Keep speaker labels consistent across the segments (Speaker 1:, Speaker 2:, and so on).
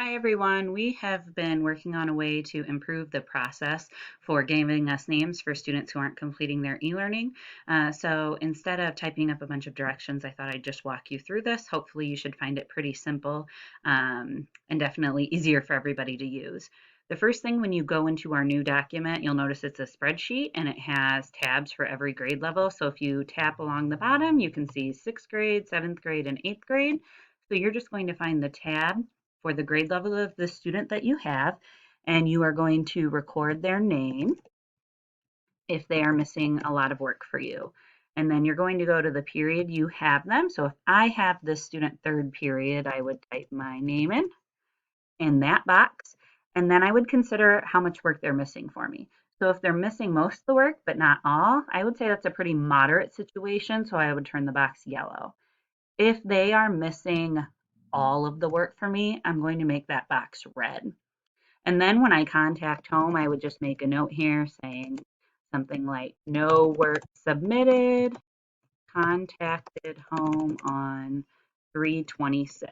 Speaker 1: Hi everyone. We have been working on a way to improve the process for giving us names for students who aren't completing their e-learning. So instead of typing up a bunch of directions, I thought I'd just walk you through this. Hopefully you should find it pretty simple and definitely easier for everybody to use. The first thing when you go into our new document, you'll notice it's a spreadsheet and it has tabs for every grade level. So if you tap along the bottom, you can see 6th grade, 7th grade, and 8th grade. So you're just going to find the tab for the grade level of the student that you have, and you are going to record their name if they are missing a lot of work for you. And then you're going to go to the period you have them. So if I have this student third period, I would type my name in that box, and then I would consider how much work they're missing for me. So if they're missing most of the work, but not all, I would say that's a pretty moderate situation, so I would turn the box yellow. If they are missing all of the work for me, I'm going to make that box red. And then when I contact home, I would just make a note here saying something like no work submitted, contacted home on 3/26.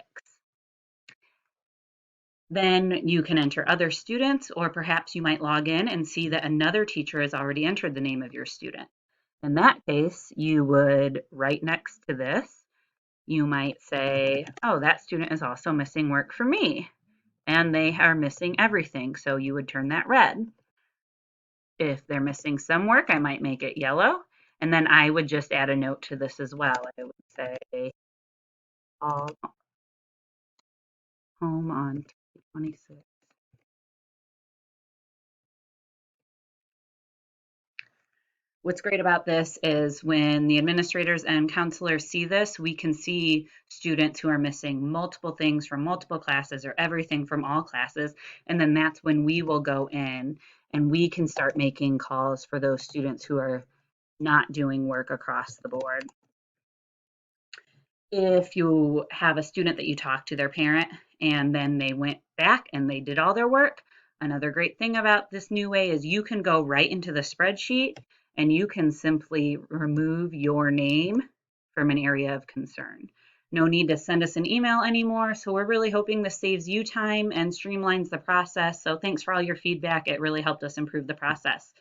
Speaker 1: Then you can enter other students, or perhaps you might log in and see that another teacher has already entered the name of your student. In that case, you would right next to this, you might say, oh, that student is also missing work for me, and they are missing everything, so you would turn that red. If they're missing some work, I might make it yellow, and then I would just add a note to this as well. I would say, all home on 26. What's great about this is when the administrators and counselors see this, we can see students who are missing multiple things from multiple classes or everything from all classes. And then that's when we will go in and we can start making calls for those students who are not doing work across the board. If you have a student that you talk to their parent and then they went back and they did all their work, another great thing about this new way is you can go right into the spreadsheet and you can simply remove your name from an area of concern. No need to send us an email anymore. So we're really hoping this saves you time and streamlines the process. So thanks for all your feedback. It really helped us improve the process.